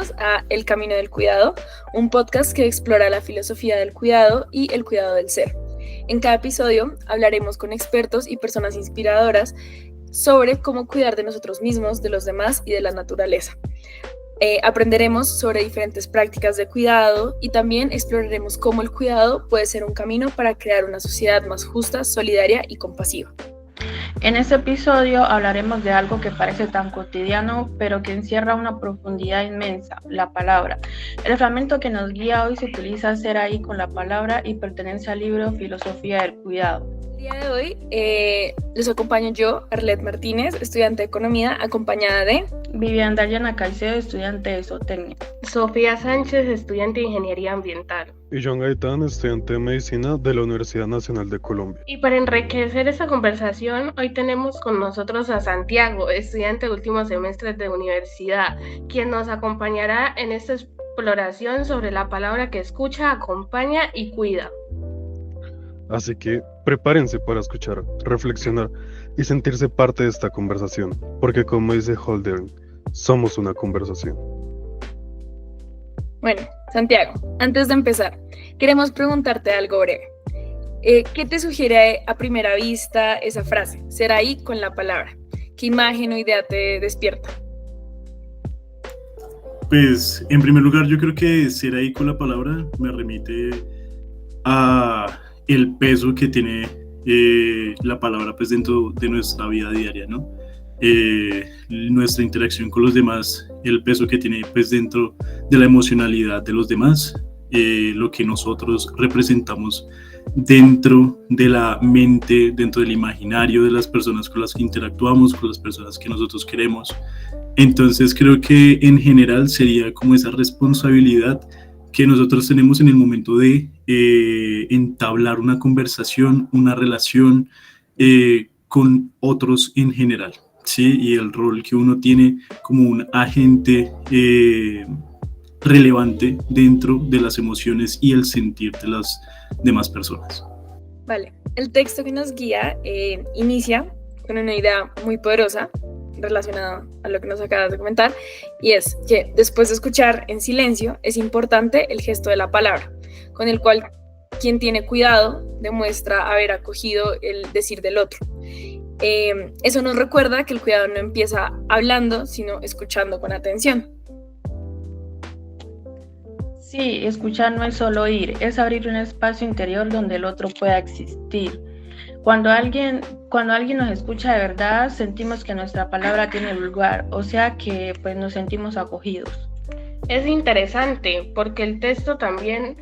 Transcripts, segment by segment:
bienvenidos a El Camino del Cuidado, un podcast que explora la filosofía del cuidado y el cuidado del ser. En cada episodio hablaremos con expertos y personas inspiradoras sobre cómo cuidar de nosotros mismos, de los demás y de la naturaleza. Aprenderemos sobre diferentes prácticas de cuidado y también exploraremos cómo el cuidado puede ser un camino para crear una sociedad más justa, solidaria y compasiva. En este episodio hablaremos de algo que parece tan cotidiano, pero que encierra una profundidad inmensa, la palabra. El fragmento que nos guía hoy se utiliza Ser ahí con la palabra y pertenece al libro Filosofía del Cuidado. El día de hoy les acompaño yo, Arlet Martínez, estudiante de Economía, acompañada de Vivian Dayana Caicedo, estudiante de Zootecnia. Sofía Sánchez, estudiante de Ingeniería Ambiental. Y John Gaitán, estudiante de Medicina de la Universidad Nacional de Colombia. Y para enriquecer esta conversación, hoy tenemos con nosotros a Santiago, estudiante de último semestre de universidad, quien nos acompañará en esta exploración sobre la palabra que escucha, acompaña y cuida. Así que prepárense para escuchar, reflexionar y sentirse parte de esta conversación, porque como dice Haldane, somos una conversación. Bueno, Santiago, antes de empezar, queremos preguntarte algo breve. ¿Qué te sugiere a primera vista esa frase, ser ahí con la palabra? ¿Qué imagen o idea te despierta? Pues, en primer lugar, yo creo que ser ahí con la palabra me remite a el peso que tiene la palabra pues dentro de nuestra vida diaria, ¿no? Nuestra interacción con los demás, el peso que tiene pues dentro de la emocionalidad de los demás, lo que nosotros representamos dentro de la mente, dentro del imaginario de las personas con las que interactuamos, con las personas que nosotros queremos. Entonces creo que en general sería como esa responsabilidad que nosotros tenemos en el momento de entablar una conversación, una relación con otros en general, ¿sí? Y el rol que uno tiene como un agente relevante dentro de las emociones y el sentir de las demás personas. Vale, el texto que nos guía inicia con una idea muy poderosa relacionada a lo que nos acabas de comentar, y es que después de escuchar en silencio es importante el gesto de la palabra, con el cual quien tiene cuidado demuestra haber acogido el decir del otro. Eso nos recuerda que el cuidado no empieza hablando, sino escuchando con atención. Sí, escuchar no es solo oír, es abrir un espacio interior donde el otro pueda existir. Cuando alguien nos escucha de verdad, sentimos que nuestra palabra tiene lugar, o sea que pues nos sentimos acogidos. Es interesante porque el texto también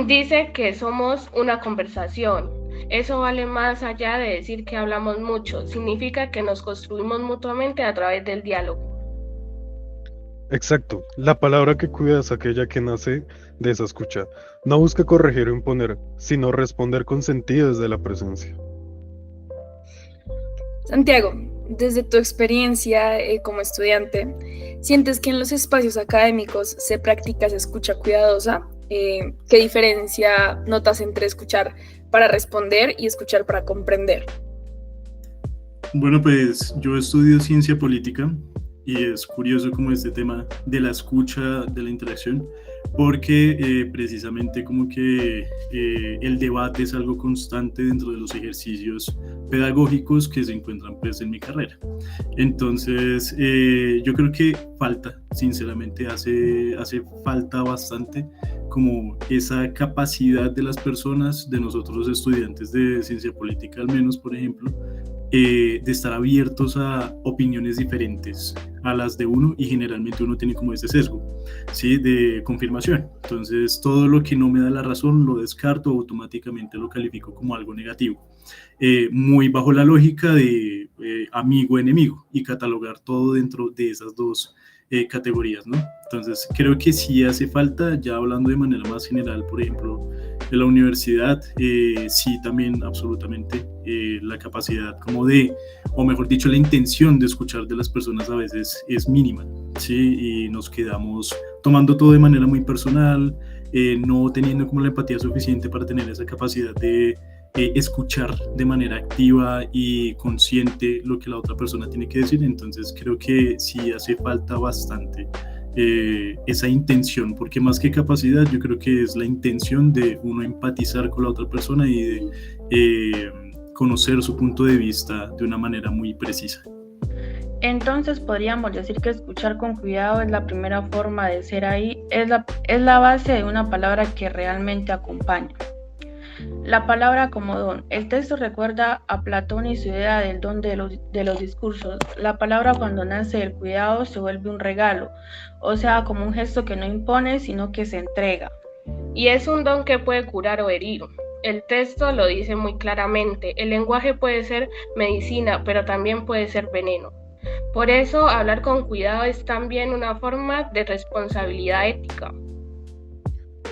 dice que somos una conversación. Eso vale más allá de decir que hablamos mucho, significa que nos construimos mutuamente a través del diálogo. Exacto, la palabra que cuida es aquella que nace de esa escucha. No busca corregir o imponer, sino responder con sentido desde la presencia. Santiago, desde tu experiencia como estudiante, ¿sientes que en los espacios académicos se practica esa escucha cuidadosa? ¿Qué diferencia notas entre escuchar para responder y escuchar para comprender? Bueno, pues yo estudio ciencia política y es curioso como este tema de la escucha, de la interacción, porque precisamente como que el debate es algo constante dentro de los ejercicios pedagógicos que se encuentran pues en mi carrera. Entonces yo creo que falta, sinceramente hace falta bastante como esa capacidad de las personas, de nosotros estudiantes de ciencia política al menos, por ejemplo, de estar abiertos a opiniones diferentes a las de uno, y generalmente uno tiene como ese sesgo, ¿sí? De confirmación. Entonces todo lo que no me da la razón lo descarto, automáticamente lo califico como algo negativo, muy bajo la lógica de amigo-enemigo, y catalogar todo dentro de esas dos categorías, ¿no? Entonces creo que sí hace falta, ya hablando de manera más general, por ejemplo, de la universidad, sí también absolutamente la capacidad como de, o mejor dicho, la intención de escuchar de las personas a veces es mínima, ¿sí? Y nos quedamos tomando todo de manera muy personal, no teniendo como la empatía suficiente para tener esa capacidad de escuchar de manera activa y consciente lo que la otra persona tiene que decir. Entonces creo que sí hace falta bastante esa intención, porque más que capacidad yo creo que es la intención de uno empatizar con la otra persona y de conocer su punto de vista de una manera muy precisa. Entonces podríamos decir que escuchar con cuidado es la primera forma de ser ahí, es la base de una palabra que realmente acompaña. La palabra como don. El texto recuerda a Platón y su idea del don de los discursos. La palabra cuando nace del cuidado se vuelve un regalo, o sea, como un gesto que no impone, sino que se entrega. Y es un don que puede curar o herir. El texto lo dice muy claramente. El lenguaje puede ser medicina, pero también puede ser veneno. Por eso, hablar con cuidado es también una forma de responsabilidad ética.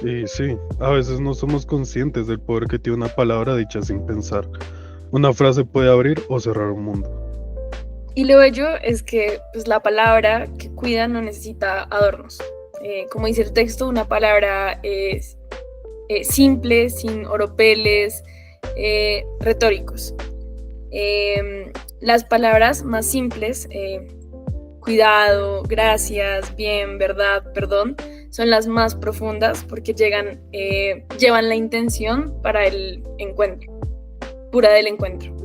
Y sí, a veces no somos conscientes del poder que tiene una palabra dicha sin pensar. Una frase puede abrir o cerrar un mundo. Y lo bello es que pues, la palabra que cuida no necesita adornos. Como dice el texto, una palabra es simple, sin oropeles retóricos. Las palabras más simples, cuidado, gracias, bien, verdad, perdón, son las más profundas porque llevan la intención para el encuentro, pura del encuentro.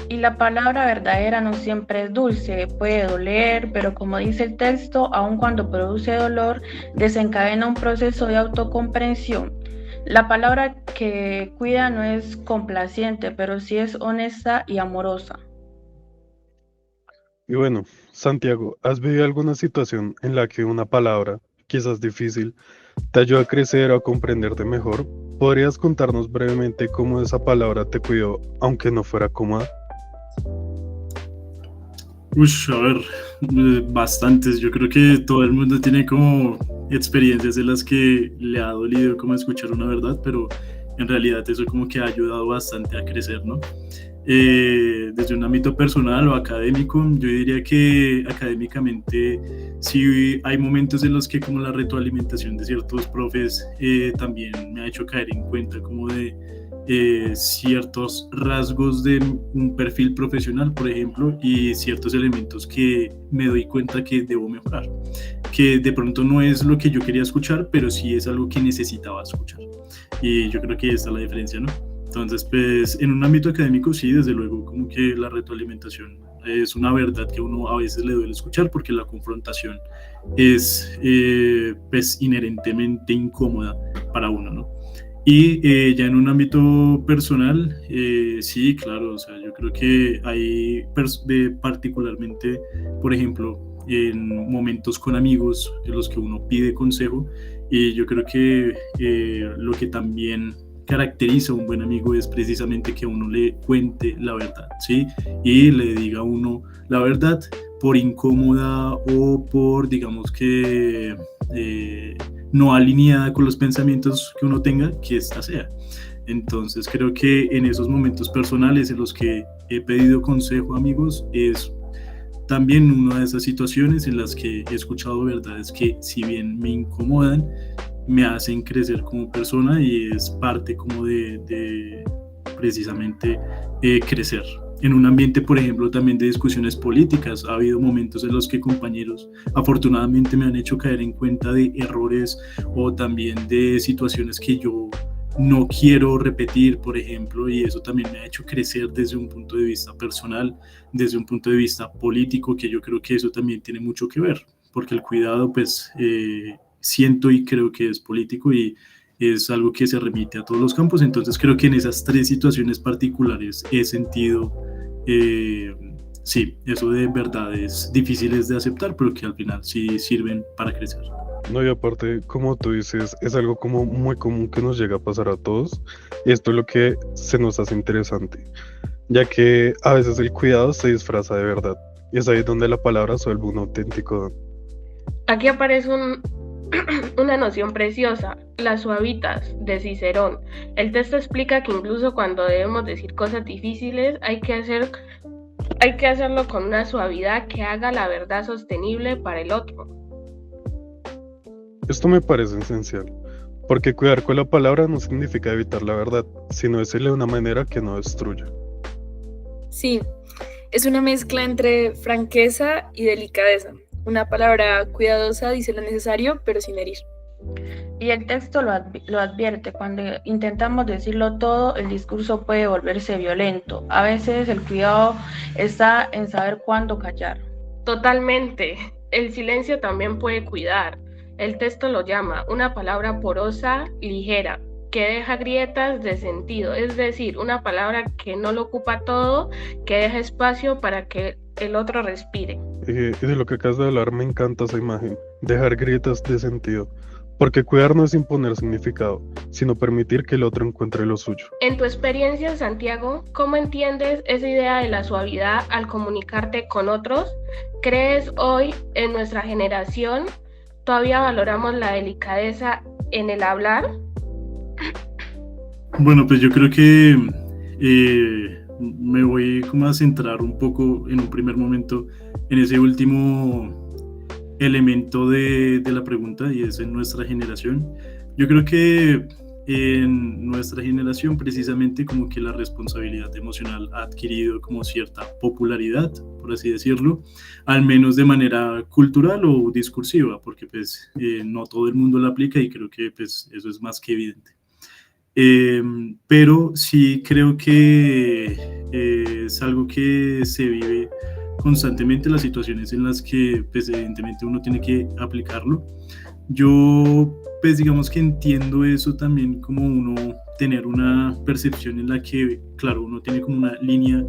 Y la palabra verdadera no siempre es dulce, puede doler, pero como dice el texto, aun cuando produce dolor, desencadena un proceso de autocomprensión. La palabra que cuida no es complaciente, pero sí es honesta y amorosa. Y bueno, Santiago, ¿has vivido alguna situación en la que una palabra, quizás difícil, te ayuda a crecer o a comprenderte mejor? ¿Podrías contarnos brevemente cómo esa palabra te cuidó, aunque no fuera cómoda? A ver, bastantes. Yo creo que todo el mundo tiene como experiencias en las que le ha dolido como escuchar una verdad, pero en realidad eso como que ha ayudado bastante a crecer, ¿no? Desde un ámbito personal o académico, yo diría que académicamente sí hay momentos en los que como la retroalimentación de ciertos profes también me ha hecho caer en cuenta como de ciertos rasgos de un perfil profesional, por ejemplo, y ciertos elementos que me doy cuenta que debo mejorar, que de pronto no es lo que yo quería escuchar, pero sí es algo que necesitaba escuchar. Y yo creo que esta es la diferencia, ¿no? Entonces, pues, en un ámbito académico, sí, desde luego, como que la retroalimentación es una verdad que uno a veces le duele escuchar porque la confrontación es, pues, inherentemente incómoda para uno, ¿no? Y ya en un ámbito personal, sí, claro, o sea, yo creo que hay particularmente, por ejemplo, en momentos con amigos en los que uno pide consejo, y yo creo que lo que también caracteriza a un buen amigo es precisamente que uno le cuente la verdad, ¿sí? Y le diga a uno la verdad, por incómoda o por, digamos que no alineada con los pensamientos que uno tenga, que ésta sea. Entonces creo que en esos momentos personales en los que he pedido consejo a amigos es también una de esas situaciones en las que he escuchado verdades que, si bien me incomodan, me hacen crecer como persona, y es parte como de precisamente crecer. En un ambiente, por ejemplo, también de discusiones políticas, ha habido momentos en los que compañeros afortunadamente me han hecho caer en cuenta de errores o también de situaciones que yo no quiero repetir, por ejemplo, y eso también me ha hecho crecer desde un punto de vista personal, desde un punto de vista político, que yo creo que eso también tiene mucho que ver, porque el cuidado, pues, siento y creo que es político y es algo que se remite a todos los campos. Entonces creo que en esas tres situaciones particulares he sentido, sí, eso de verdades difíciles de aceptar, pero que al final sí sirven para crecer. No, y aparte, como tú dices, es algo como muy común que nos llega a pasar a todos, y esto es lo que se nos hace interesante, ya que a veces el cuidado se disfraza de verdad, y es ahí donde la palabra se vuelve un auténtico don. Aquí aparece una noción preciosa, las suavitas de Cicerón. El texto explica que incluso cuando debemos decir cosas difíciles, hay que hacerlo con una suavidad que haga la verdad sostenible para el otro. Esto me parece esencial, porque cuidar con la palabra no significa evitar la verdad, sino decirle de una manera que no destruya. Sí, es una mezcla entre franqueza y delicadeza. Una palabra cuidadosa dice lo necesario, pero sin herir. Y el texto lo advierte, cuando intentamos decirlo todo, el discurso puede volverse violento. A veces el cuidado está en saber cuándo callar. Totalmente. El silencio también puede cuidar. El texto lo llama una palabra porosa, ligera, que deja grietas de sentido, es decir, una palabra que no lo ocupa todo, que deja espacio para que el otro respire. Y de lo que acabas de hablar me encanta esa imagen, dejar grietas de sentido, porque cuidar no es imponer significado, sino permitir que el otro encuentre lo suyo. En tu experiencia, Santiago, ¿cómo entiendes esa idea de la suavidad al comunicarte con otros? ¿Crees hoy en nuestra generación todavía valoramos la delicadeza en el hablar? Bueno, pues yo creo que me voy como a centrar un poco en un primer momento en ese último elemento de la pregunta, y es en nuestra generación. Yo creo que en nuestra generación precisamente como que la responsabilidad emocional ha adquirido como cierta popularidad, por así decirlo, al menos de manera cultural o discursiva, porque pues no todo el mundo la aplica, y creo que pues eso es más que evidente. Pero sí creo que es algo que se vive constantemente, las situaciones en las que pues evidentemente uno tiene que aplicarlo. Yo pues digamos que entiendo eso también, como uno tener una percepción en la que, claro, uno tiene como una línea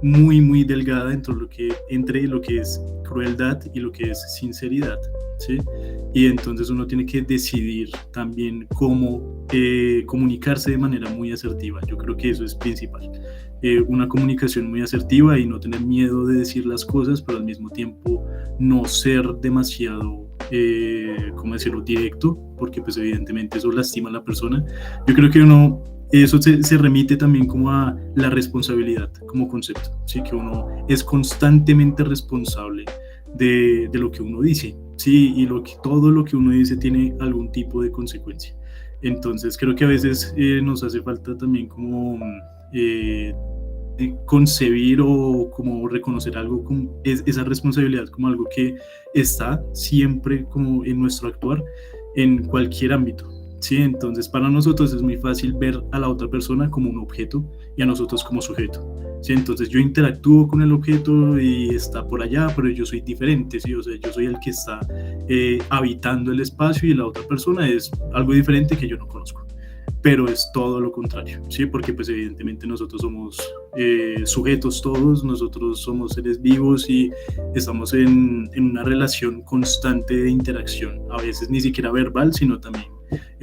muy muy delgada entre lo que es crueldad y lo que es sinceridad, ¿sí? Y entonces uno tiene que decidir también cómo comunicarse de manera muy asertiva. Yo creo que eso es principal. Una comunicación muy asertiva y no tener miedo de decir las cosas, pero al mismo tiempo no ser demasiado, ¿cómo decirlo?, directo, porque pues evidentemente eso lastima a la persona. Yo creo que eso se remite también como a la responsabilidad como concepto, ¿sí? Que uno es constantemente responsable de lo que uno dice, ¿sí? Y todo lo que uno dice tiene algún tipo de consecuencia. Entonces creo que a veces nos hace falta también como concebir o como reconocer algo como esa responsabilidad como algo que está siempre como en nuestro actuar en cualquier ámbito, ¿sí? Entonces para nosotros es muy fácil ver a la otra persona como un objeto y a nosotros como sujeto, ¿sí? Entonces yo interactúo con el objeto y está por allá, pero yo soy diferente, ¿sí? O sea, yo soy el que está habitando el espacio, y la otra persona es algo diferente que yo no conozco. Pero es todo lo contrario, ¿sí? Porque pues evidentemente nosotros somos sujetos todos, nosotros somos seres vivos y estamos en una relación constante de interacción, a veces ni siquiera verbal, sino también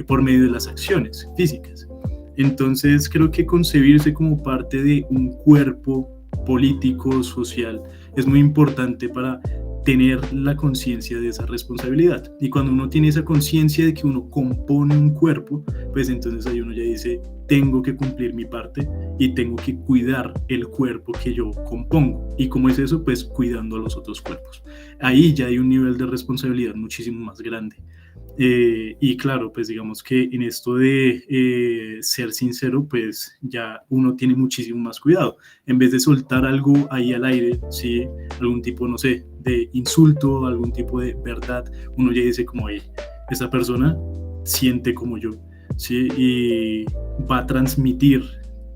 por medio de las acciones físicas. Entonces creo que concebirse como parte de un cuerpo político, social, es muy importante para tener la conciencia de esa responsabilidad. Y cuando uno tiene esa conciencia de que uno compone un cuerpo, pues entonces ahí uno ya dice, tengo que cumplir mi parte y tengo que cuidar el cuerpo que yo compongo. ¿Y cómo es eso? Pues cuidando a los otros cuerpos. Ahí ya hay un nivel de responsabilidad muchísimo más grande. Y claro, pues digamos que en esto de ser sincero, pues ya uno tiene muchísimo más cuidado. En vez de soltar algo ahí al aire, ¿sí? Algún tipo, no sé, de insulto, algún tipo de verdad, uno ya dice como, esa persona siente como yo, ¿sí? Y va a transmitir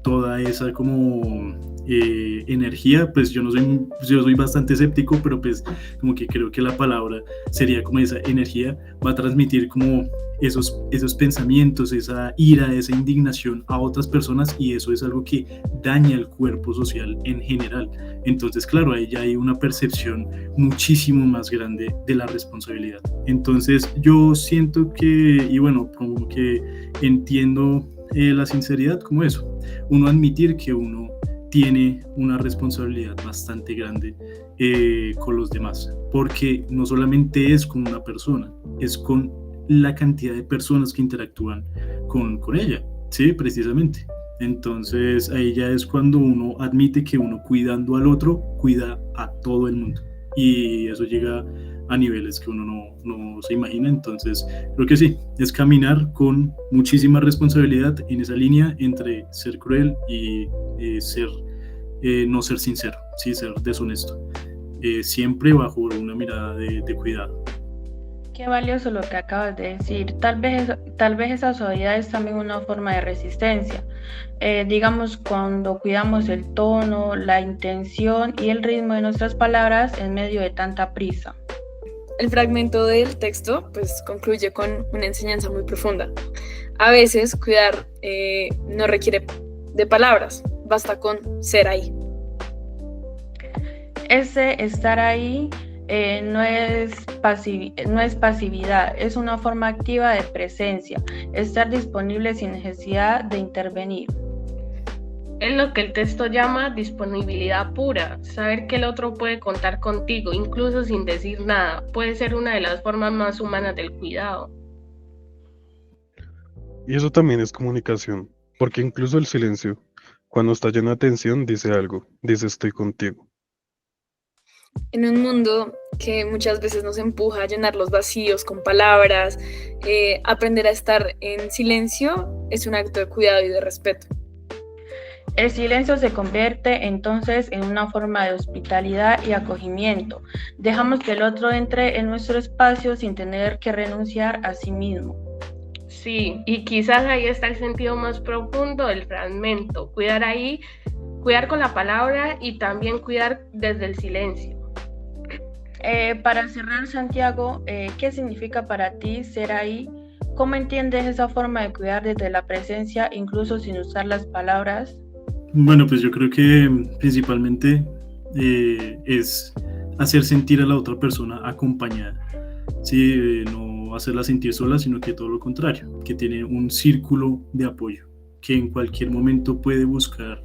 toda esa como energía. Pues yo soy bastante escéptico, pero pues como que creo que la palabra sería como esa energía, va a transmitir como esos pensamientos, esa ira, esa indignación a otras personas, y eso es algo que daña el cuerpo social en general. Entonces claro, ahí ya hay una percepción muchísimo más grande de la responsabilidad. Entonces yo siento que, y bueno, como que entiendo la sinceridad como eso, uno admitir que uno tiene una responsabilidad bastante grande con los demás, porque no solamente es con una persona, es con la cantidad de personas que interactúan con ella, ¿sí? Precisamente. Entonces ahí ya es cuando uno admite que uno, cuidando al otro, cuida a todo el mundo, y eso llega a niveles que uno no se imagina. Entonces creo que sí, es caminar con muchísima responsabilidad en esa línea entre ser cruel y no ser sincero, sí, ser deshonesto. siempre bajo una mirada de cuidado. Qué valioso lo que acabas de decir. Tal vez esa suavidad es también una forma de resistencia. Digamos, cuando cuidamos el tono, la intención y el ritmo de nuestras palabras en medio de tanta prisa. El fragmento del texto pues concluye con una enseñanza muy profunda. A veces cuidar no requiere de palabras, basta con ser ahí. Ese estar ahí no es pasividad, es una forma activa de presencia, estar disponible sin necesidad de intervenir. Es lo que el texto llama disponibilidad pura, saber que el otro puede contar contigo, incluso sin decir nada, puede ser una de las formas más humanas del cuidado. Y eso también es comunicación, porque incluso el silencio, cuando está lleno de tensión, dice algo, dice estoy contigo. En un mundo que muchas veces nos empuja a llenar los vacíos con palabras, aprender a estar en silencio es un acto de cuidado y de respeto. El silencio se convierte entonces en una forma de hospitalidad y acogimiento. Dejamos que el otro entre en nuestro espacio sin tener que renunciar a sí mismo. Sí, y quizás ahí está el sentido más profundo del fragmento, cuidar ahí, cuidar con la palabra y también cuidar desde el silencio. Para cerrar, Santiago, ¿qué significa para ti ser ahí? ¿Cómo entiendes esa forma de cuidar desde la presencia, incluso sin usar las palabras? Bueno, pues yo creo que principalmente es hacer sentir a la otra persona acompañada, ¿sí? No hacerla sentir sola, sino que todo lo contrario, que tiene un círculo de apoyo, que en cualquier momento puede buscar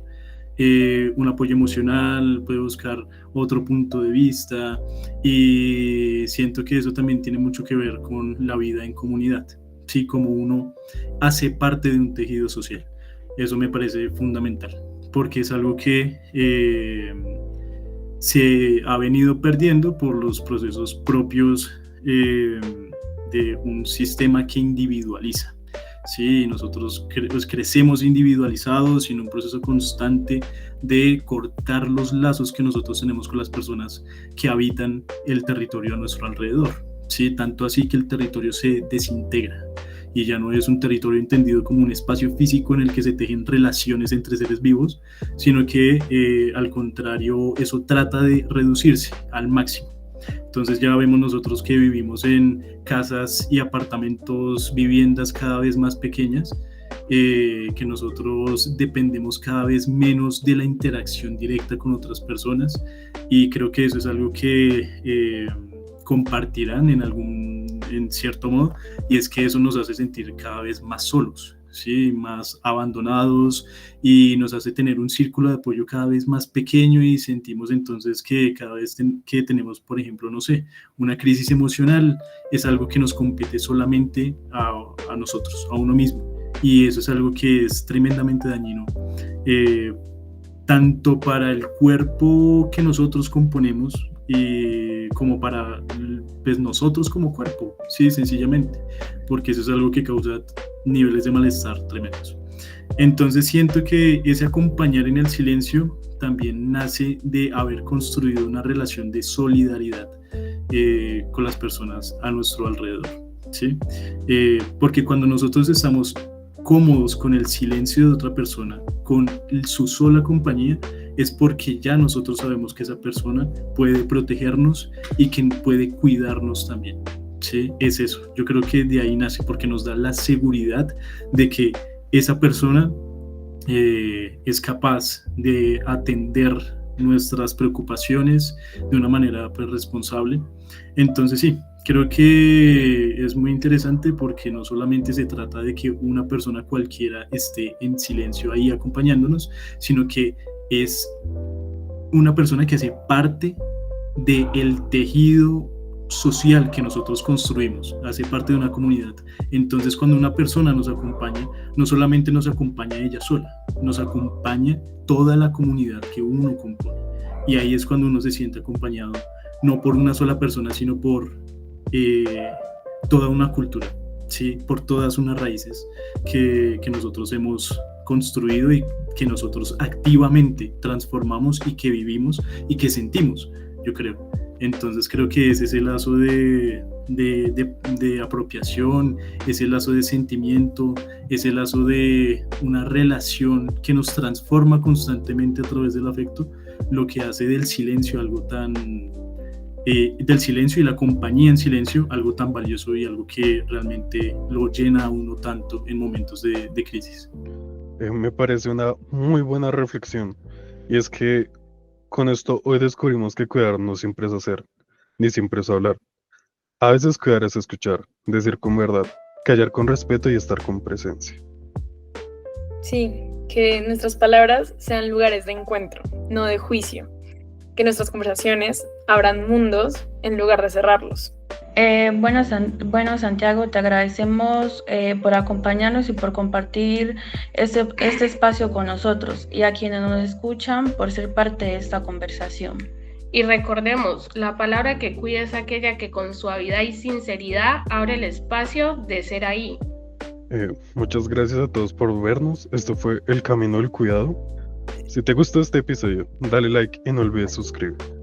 un apoyo emocional, puede buscar otro punto de vista, y siento que eso también tiene mucho que ver con la vida en comunidad, ¿sí? Como uno hace parte de un tejido social. Eso me parece fundamental, porque es algo que se ha venido perdiendo por los procesos propios de un sistema que individualiza. Sí, nosotros crecemos individualizados y en un proceso constante de cortar los lazos que nosotros tenemos con las personas que habitan el territorio a nuestro alrededor. Sí, tanto así que el territorio se desintegra y ya no es un territorio entendido como un espacio físico en el que se tejen relaciones entre seres vivos, sino que al contrario, eso trata de reducirse al máximo. Entonces ya vemos nosotros que vivimos en casas y apartamentos, viviendas cada vez más pequeñas, que nosotros dependemos cada vez menos de la interacción directa con otras personas, y creo que eso es algo que compartirán en cierto modo, y es que eso nos hace sentir cada vez más solos, ¿sí? Más abandonados, y nos hace tener un círculo de apoyo cada vez más pequeño, y sentimos entonces que cada vez que tenemos, por ejemplo, no sé, una crisis emocional, es algo que nos compete solamente a nosotros, a uno mismo, y eso es algo que es tremendamente dañino, tanto para el cuerpo que nosotros componemos, como para pues, nosotros como cuerpo, sí, sencillamente, porque eso es algo que causa niveles de malestar tremendos. Entonces siento que ese acompañar en el silencio también nace de haber construido una relación de solidaridad con las personas a nuestro alrededor, ¿sí? Porque cuando nosotros estamos cómodos con el silencio de otra persona, con su sola compañía, es porque ya nosotros sabemos que esa persona puede protegernos y que puede cuidarnos también, ¿sí? Es eso, yo creo que de ahí nace, porque nos da la seguridad de que esa persona es capaz de atender nuestras preocupaciones de una manera pues, responsable. Entonces sí, creo que es muy interesante, porque no solamente se trata de que una persona cualquiera esté en silencio ahí acompañándonos, sino que es una persona que hace parte del tejido social que nosotros construimos, hace parte de una comunidad. Entonces cuando una persona nos acompaña, no solamente nos acompaña ella sola, nos acompaña toda la comunidad que uno compone, y ahí es cuando uno se siente acompañado, no por una sola persona, sino por toda una cultura, ¿sí? Por todas unas raíces que nosotros hemos construido y que nosotros activamente transformamos y que vivimos y que sentimos. yo creo. Entonces creo que es ese lazo de apropiación, ese lazo de sentimiento, ese lazo de una relación que nos transforma constantemente a través del afecto, lo que hace del silencio algo tan, del silencio y la compañía en silencio, algo tan valioso y algo que realmente lo llena a uno tanto en momentos de crisis. Me parece una muy buena reflexión. Y es que con esto hoy descubrimos que cuidar no siempre es hacer, ni siempre es hablar. A veces cuidar es escuchar, decir con verdad, callar con respeto y estar con presencia. Sí, que nuestras palabras sean lugares de encuentro, no de juicio. Que nuestras conversaciones abran mundos en lugar de cerrarlos. Bueno, Santiago, te agradecemos por acompañarnos y por compartir este espacio con nosotros, y a quienes nos escuchan por ser parte de esta conversación. Y recordemos, la palabra que cuida es aquella que con suavidad y sinceridad abre el espacio de ser ahí. Muchas gracias a todos por vernos. Esto fue El Camino del Cuidado. Si te gustó este episodio, dale like y no olvides suscribirte.